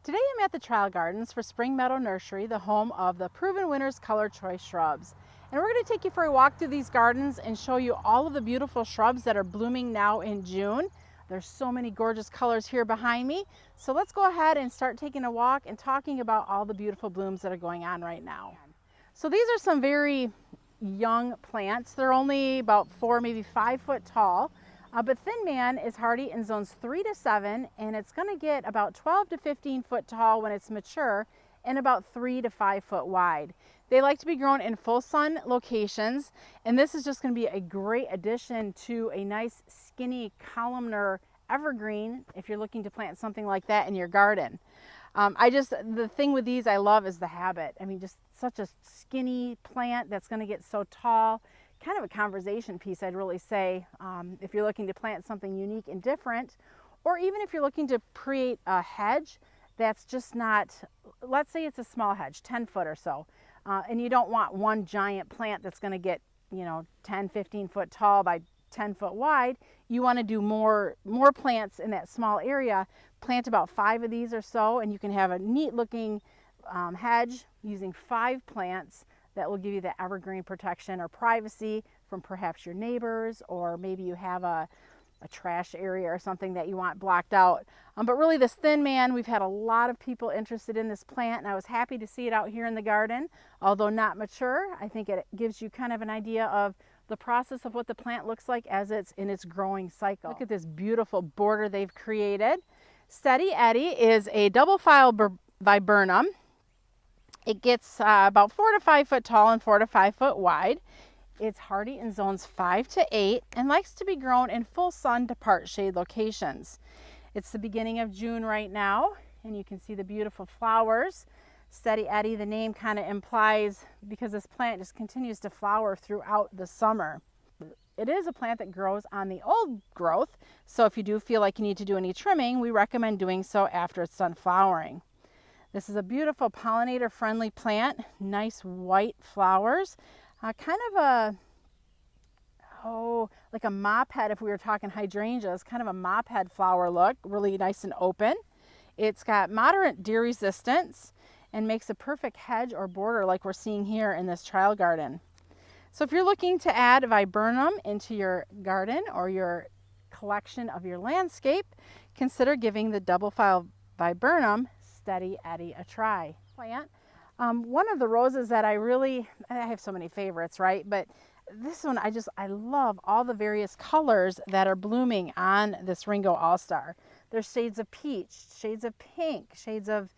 Today I'm at the Trial Gardens for Spring Meadow Nursery, the home of the Proven Winners Color Choice Shrubs. And we're going to take you for a walk through these gardens and show you all of the beautiful shrubs that are blooming now in June. There's so many gorgeous colors here behind me. So let's go ahead and start taking a walk and talking about all the beautiful blooms that are going on right now. So these are some very young plants. They're only about 4, maybe 5 foot tall. But Thin Man is hardy in zones 3 to 7, and it's going to get about 12 to 15 foot tall when it's mature and about 3 to 5 foot wide. They like to be grown in full sun locations, and this is just going to be a great addition to a nice skinny columnar evergreen if you're looking to plant something like that in your garden. The thing with these I love is the habit. I mean, just such a skinny plant that's going to get so tall. Kind of a conversation piece, I'd really say, if you're looking to plant something unique and different, or even if you're looking to create a hedge that's just not, let's say it's a small hedge, 10 foot or so, and you don't want one giant plant that's going to get, 10, 15 foot tall by 10 foot wide. You want to do more plants in that small area. Plant about 5 of these or so, and you can have a neat looking hedge using 5 plants that will give you the evergreen protection or privacy from perhaps your neighbors, or maybe you have a trash area or something that you want blocked out. But really this Thin Man, we've had a lot of people interested in this plant, and I was happy to see it out here in the garden. Although not mature, I think it gives you kind of an idea of the process of what the plant looks like as it's in its growing cycle. Look at this beautiful border they've created. Steady Eddie is a double file viburnum. It gets about 4 to 5 foot tall and 4 to 5 foot wide. It's hardy in zones 5 to 8 and likes to be grown in full sun to part shade locations. It's the beginning of June right now, and you can see the beautiful flowers. Steady Eddie, the name kind of implies, because this plant just continues to flower throughout the summer. It is a plant that grows on the old growth, so if you do feel like you need to do any trimming, we recommend doing so after it's done flowering. This is a beautiful pollinator-friendly plant, nice white flowers, kind of like a mop head if we were talking hydrangeas, kind of a mop head flower look, really nice and open. It's got moderate deer resistance and makes a perfect hedge or border like we're seeing here in this trial garden. So if you're looking to add viburnum into your garden or your collection of your landscape, consider giving the double file viburnum Steady Eddie a try. Plant. One of the roses that I have so many favorites, right? But this one, I love all the various colors that are blooming on this Ringo AllStar. There's shades of peach, shades of pink, shades of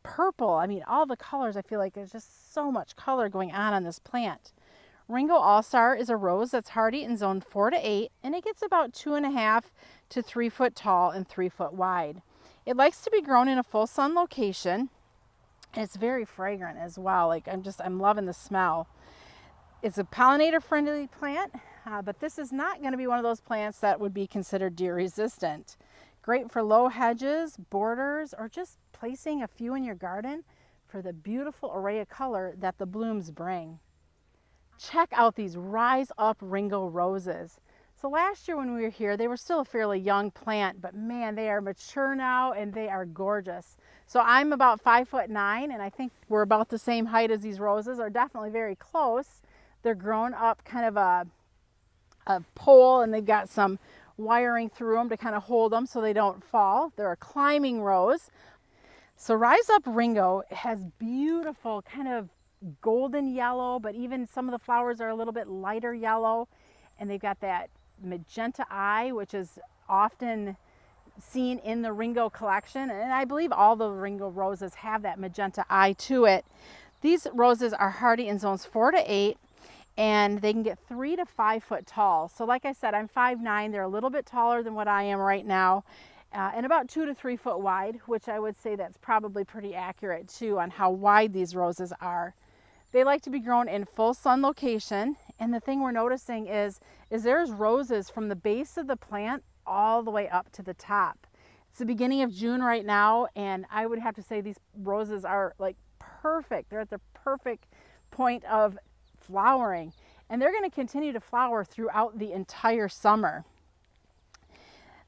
purple. I mean, all the colors, I feel like there's just so much color going on this plant. Ringo AllStar is a rose that's hardy in zone 4 to 8, and it gets about 2.5 to 3 foot tall and 3 foot wide. It likes to be grown in a full sun location, and it's very fragrant as well. I'm loving the smell. It's a pollinator friendly plant, but this is not going to be one of those plants that would be considered deer resistant. Great for low hedges, borders, or just placing a few in your garden for the beautiful array of color that the blooms bring. Check out these Rise Up Ringo roses. So last year when we were here, they were still a fairly young plant, but man, they are mature now and they are gorgeous. So I'm about 5'9", and I think we're about the same height as these roses, or definitely very close. They're grown up kind of a pole, and they've got some wiring through them to kind of hold them so they don't fall. They're a climbing rose. So Rise Up Ringo has beautiful kind of golden yellow, but even some of the flowers are a little bit lighter yellow, and they've got that magenta eye, which is often seen in the Ringo collection, and I believe all the Ringo roses have that magenta eye to it. These roses are hardy in zones 4 to 8, and they can get 3 to 5 foot tall. So like I said, I'm 5'9". They're a little bit taller than what I am right now, and about 2 to 3 foot wide, which I would say that's probably pretty accurate too on how wide these roses are. They like to be grown in full sun location, and the thing we're noticing is there's roses from the base of the plant all the way up to the top. It's the beginning of June right now, and I would have to say these roses are like perfect. They're at the perfect point of flowering, and they're going to continue to flower throughout the entire summer.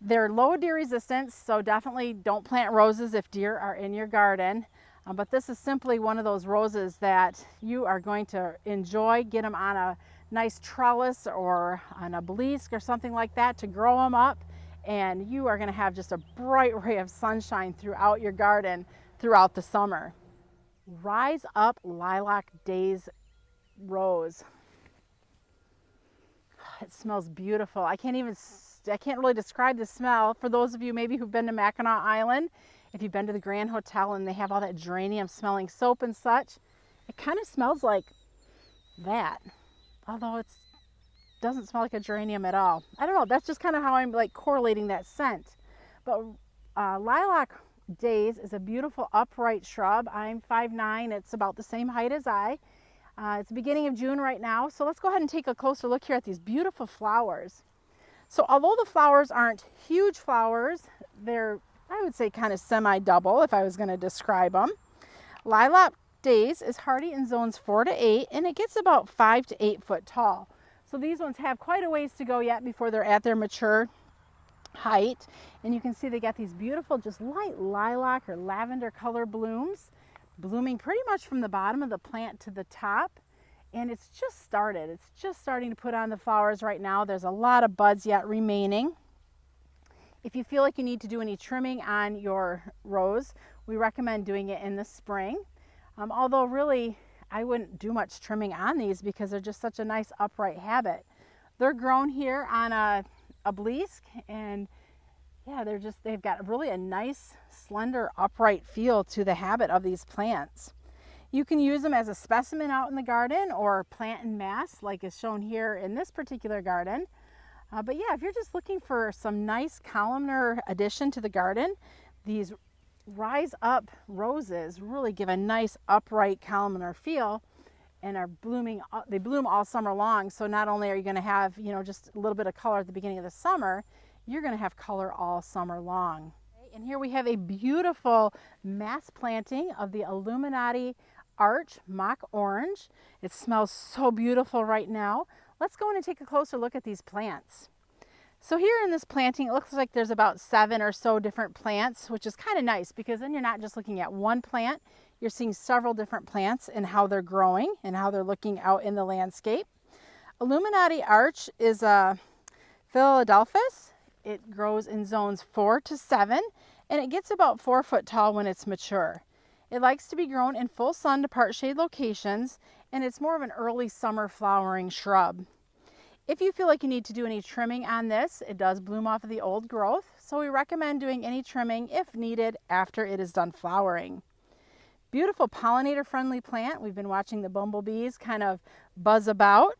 They're low deer resistance, so definitely don't plant roses if deer are in your garden. But this is simply one of those roses that you are going to enjoy. Get them on a nice trellis or on a obelisk or something like that to grow them up, and you are going to have just a bright ray of sunshine throughout your garden throughout the summer. Rise Up Lilac Days Rose. It smells beautiful. I can't really describe the smell. For those of you maybe who've been to Mackinac Island, if you've been to the Grand Hotel and they have all that geranium smelling soap and such, it kind of smells like that. Although it doesn't smell like a geranium at all. I don't know, that's just kind of how I'm like correlating that scent. But Lilac Days is a beautiful upright shrub. I'm 5'9", it's about the same height as I. It's the beginning of June right now, so let's go ahead and take a closer look here at these beautiful flowers. So although the flowers aren't huge flowers, they're, I would say, kind of semi-double if I was going to describe them. Lilac Days is hardy in zones 4 to 8, and it gets about 5 to 8 foot tall. So these ones have quite a ways to go yet before they're at their mature height. And you can see they got these beautiful, just light lilac or lavender color blooms, blooming pretty much from the bottom of the plant to the top. And it's just started. It's just starting to put on the flowers right now. There's a lot of buds yet remaining. If you feel like you need to do any trimming on your rose, we recommend doing it in the spring. Although really, I wouldn't do much trimming on these because they're just such a nice upright habit. They're grown here on a obelisk, and yeah, they've got really a nice, slender, upright feel to the habit of these plants. You can use them as a specimen out in the garden or plant in mass like is shown here in this particular garden. But yeah, if you're just looking for some nice columnar addition to the garden, these Rise Up roses really give a nice upright columnar feel and are blooming. They bloom all summer long, so not only are you going to have, you know, just a little bit of color at the beginning of the summer, you're going to have color all summer long. And here we have a beautiful mass planting of the Illuminati Arch Mock Orange. It smells so beautiful right now. Let's go in and take a closer look at these plants. So here in this planting, it looks like there's about 7 or so different plants, which is kind of nice because then you're not just looking at one plant, you're seeing several different plants and how they're growing and how they're looking out in the landscape. Illuminati Arch is a Philadelphus. It grows in zones 4 to 7, and it gets about 4 foot tall when it's mature. It likes to be grown in full sun to part shade locations, and it's more of an early summer flowering shrub. If you feel like you need to do any trimming on this, it does bloom off of the old growth, so we recommend doing any trimming if needed after it is done flowering. Beautiful pollinator friendly plant. We've been watching the bumblebees kind of buzz about.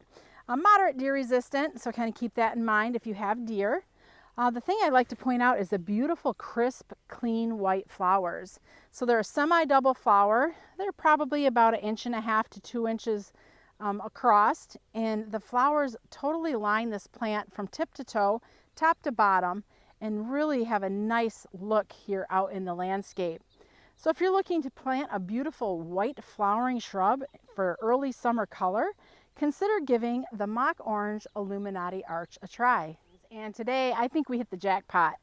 Moderate deer resistant, so kind of keep that in mind if you have deer. The thing I'd like to point out is the beautiful, crisp, clean white flowers. So they're a semi-double flower. They're probably about 1.5 to 2 inches across, and the flowers totally line this plant from tip to toe, top to bottom, and really have a nice look here out in the landscape. So if you're looking to plant a beautiful white flowering shrub for early summer color, consider giving the Mock Orange Illuminati Arch a try. And today I think we hit the jackpot.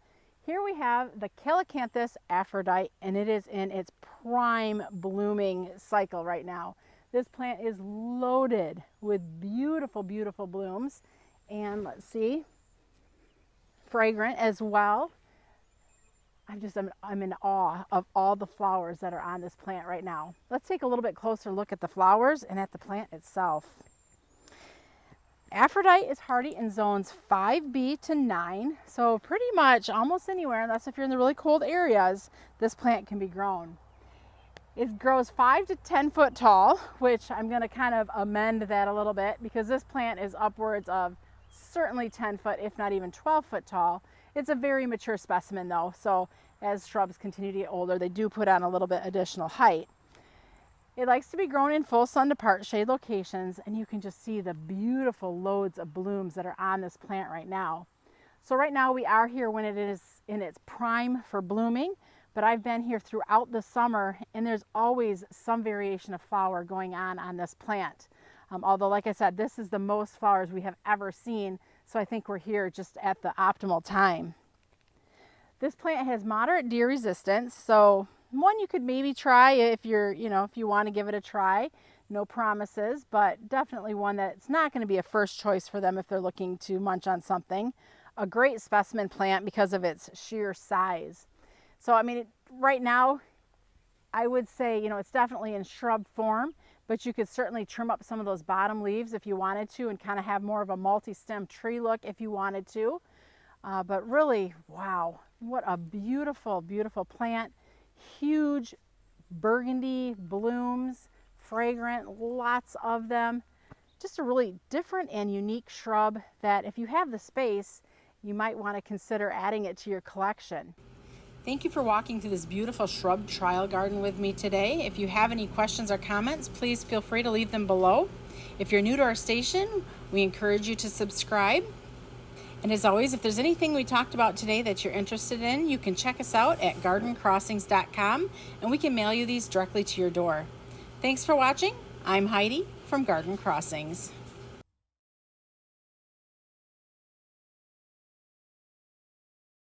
Here we have the Kilocanthus Aphrodite, and it is in its prime blooming cycle right now. This plant is loaded with beautiful, beautiful blooms, and let's see, fragrant as well. I'm in awe of all the flowers that are on this plant right now. Let's take a little bit closer look at the flowers and at the plant itself. Aphrodite is hardy in zones 5B to 9, so pretty much almost anywhere, unless if you're in the really cold areas, this plant can be grown. It grows 5 to 10 foot tall, which I'm going to kind of amend that a little bit because this plant is upwards of certainly 10 foot, if not even 12 foot tall. It's a very mature specimen though, so as shrubs continue to get older, they do put on a little bit additional height. It likes to be grown in full sun to part shade locations, and you can just see the beautiful loads of blooms that are on this plant right now. So right now we are here when it is in its prime for blooming, but I've been here throughout the summer, and there's always some variation of flower going on this plant. Although, like I said, this is the most flowers we have ever seen, so I think we're here just at the optimal time. This plant has moderate deer resistance, so one you could maybe try if you're, if you want to give it a try. No promises, but definitely one that's not going to be a first choice for them if they're looking to munch on something. A great specimen plant because of its sheer size. So, I mean, right now, I would say, it's definitely in shrub form, but you could certainly trim up some of those bottom leaves if you wanted to and kind of have more of a multi-stem tree look if you wanted to. But really, wow, what a beautiful, beautiful plant. Huge burgundy blooms, fragrant, lots of them. Just a really different and unique shrub that if you have the space, you might want to consider adding it to your collection. Thank you for walking through this beautiful shrub trial garden with me today. If you have any questions or comments, please feel free to leave them below. If you're new to our station, we encourage you to subscribe. And as always, if there's anything we talked about today that you're interested in, you can check us out at gardencrossings.com and we can mail you these directly to your door. Thanks for watching. I'm Heidi from Garden Crossings.